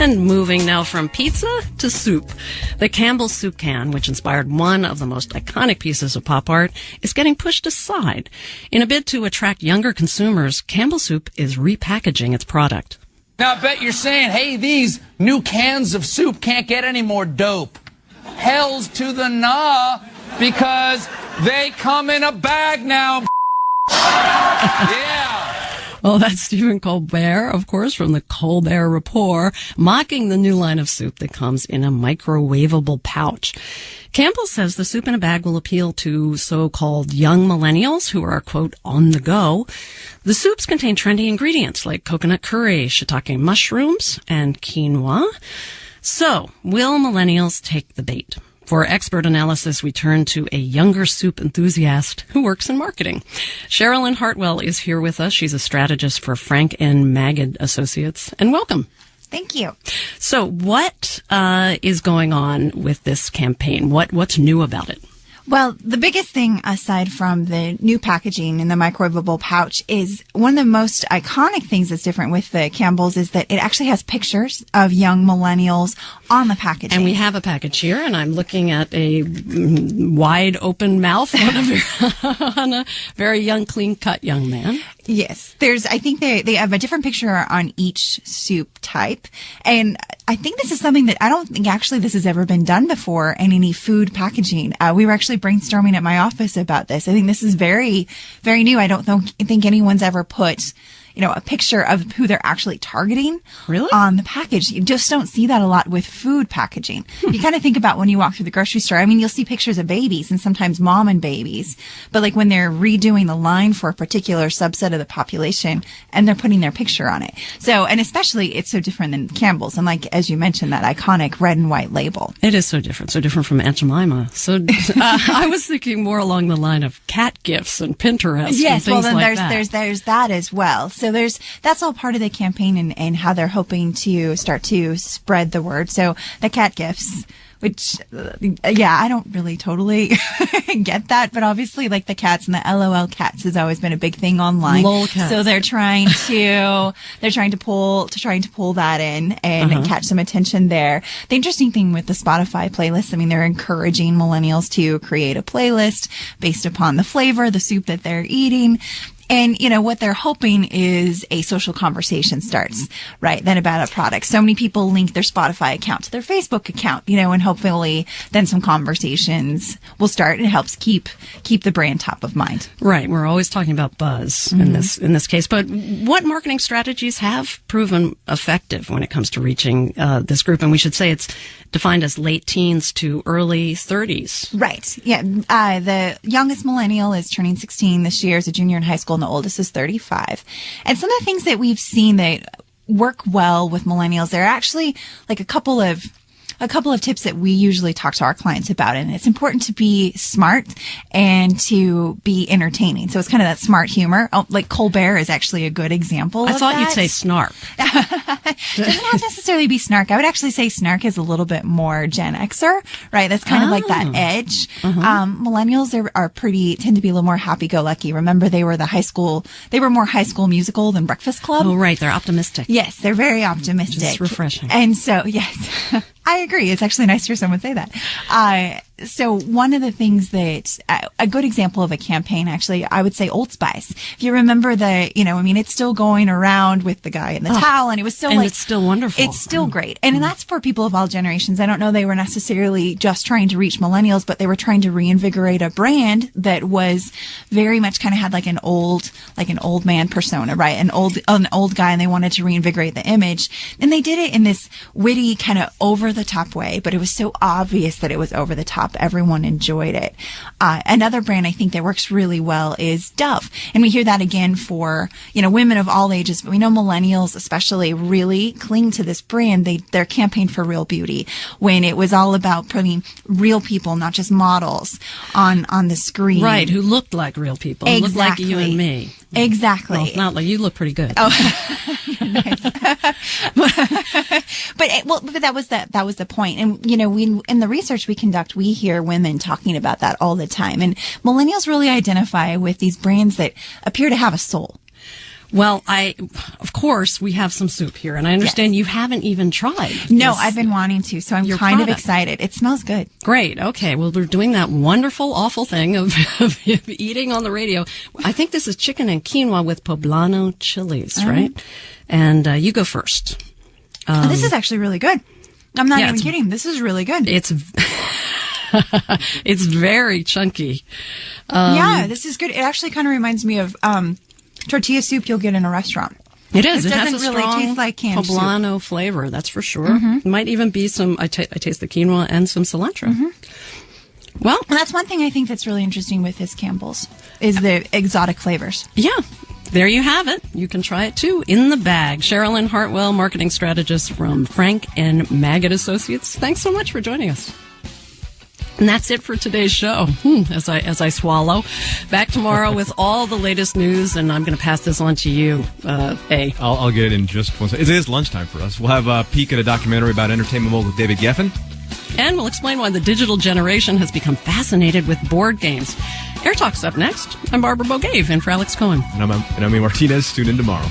And moving now from pizza to soup. The Campbell soup can, which inspired one of the most iconic pieces of pop art, is getting pushed aside. In a bid to attract younger consumers, Campbell Soup is repackaging its product. Now I bet you're saying, hey, these new cans of soup can't get any more dope. Hells to the nah, because they come in a bag now. Yeah. Well, that's Stephen Colbert, of course, from the Colbert Report, mocking the new line of soup that comes in a microwavable pouch. Campbell says the soup in a bag will appeal to so-called young millennials who are, quote, on the go. The soups contain trendy ingredients like coconut curry, shiitake mushrooms, and quinoa. So, will millennials take the bait? For expert analysis, we turn to a younger soup enthusiast who works in marketing. Sharalyn Hartwell is here with us. She's a strategist for Frank and Magid Associates. And welcome. Thank you. So what is going on with this campaign? What's new about it? Well, the biggest thing, aside from the new packaging in the microwavable pouch, is one of the most iconic things that's different with the Campbell's is that it actually has pictures of young millennials on the packaging. And we have a package here, and I'm looking at a wide open mouth on a very young, clean-cut young man. Yes. I think they have a different picture on each soup type. And I think this is something that I don't think actually this has ever been done before in any food packaging. We were actually brainstorming at my office about this. I think this is very, very new. I don't think anyone's ever put a picture of who they're actually targeting on the package. You just don't see that a lot with food packaging. You kind of think about when you walk through the grocery store. I mean, you'll see pictures of babies and sometimes mom and babies, but like when they're redoing the line for a particular subset of the population and they're putting their picture on it. So, and especially it's so different than Campbell's. And like, as you mentioned, that iconic red and white label. It is so different from Aunt Jemima. So I was thinking more along the line of cat gifs and Pinterest and things like that. There's that as well. So that's all part of the campaign and how they're hoping to start to spread the word. So the cat gifts, which, I don't really totally get that, but obviously like the cats and the LOL cats has always been a big thing online. LOL cats. So they're trying to pull that in and catch some attention there. The interesting thing with the Spotify playlist, I mean, they're encouraging millennials to create a playlist based upon the flavor, the soup that they're eating. And, what they're hoping is a social conversation starts, right? Then about a product. So many people link their Spotify account to their Facebook account, and hopefully then some conversations will start. It helps keep the brand top of mind. Right. We're always talking about buzz in this case. But what marketing strategies have proven effective when it comes to reaching this group? And we should say it's defined as late teens to early 30s. Right. Yeah. The youngest millennial is turning 16 this year, is a junior in high school, and the oldest is 35. And some of the things that we've seen that work well with millennials, there are actually like a couple of tips that we usually talk to our clients about. And it's important to be smart and to be entertaining. So it's kind of that smart humor. Oh, like Colbert is actually a good example. I thought you'd say snark. Doesn't have to necessarily be snark. I would actually say snark is a little bit more Gen Xer, right? That's kind of like that edge. Millennials tend to be a little more happy-go-lucky. Remember, they were more High School Musical than Breakfast Club. Oh, right. They're optimistic. Yes, they're very optimistic. It's refreshing. And so, yes. I agree. It's actually nice to hear someone say that. So one of the things that, a good example of a campaign, actually, I would say Old Spice. If you remember it's still going around with the guy in the towel, and it was it's still wonderful. It's still great. And that's for people of all generations. I don't know they were necessarily just trying to reach millennials, but they were trying to reinvigorate a brand that was very much kind of had like an old man persona, right? An old guy, and they wanted to reinvigorate the image. And they did it in this witty, kind of over the top way, but it was so obvious that it was over the top. Everyone enjoyed it. Another brand I think that works really well is Dove. And we hear that again for, women of all ages, but we know millennials especially really cling to this brand. Their campaign for real beauty, when it was all about putting real people, not just models, on the screen. Right, who looked like real people. Exactly. Looked like you and me. Exactly. Well, not like you look pretty good. Oh, nice. But that was the point. And we in the research we conduct, we hear women talking about that all the time. And millennials really identify with these brands that appear to have a soul. Well, of course, we have some soup here, and I understand you haven't even tried. No, I've been wanting to, so I'm kind of excited. It smells good. Great. Okay. Well, we're doing that wonderful, awful thing of eating on the radio. I think this is chicken and quinoa with poblano chilies, right? And you go first. This is actually really good. I'm not even kidding. This is really good. It's very chunky. This is good. It actually kind of reminds me of tortilla soup you'll get in a restaurant. It is. It has doesn't a really strong taste like canned poblano flavor, that's for sure. Might even be some, I taste the quinoa and some cilantro. Well, and that's one thing I think that's really interesting with his Campbell's is the exotic flavors. Yeah. There you have it. You can try it too in the bag. Sharalyn Hartwell, marketing strategist from Frank and Maggot Associates. Thanks so much for joining us. And that's it for today's show. As I swallow. Back tomorrow with all the latest news, and I'm going to pass this on to you, A. I'll get it in just 1 second. It is lunchtime for us. We'll have a peek at a documentary about entertainment mogul David Geffen. And we'll explain why the digital generation has become fascinated with board games. Air Talk's up next. I'm Barbara Bogave, in for Alex Cohen. And I'm Amy Martinez. Tune in tomorrow.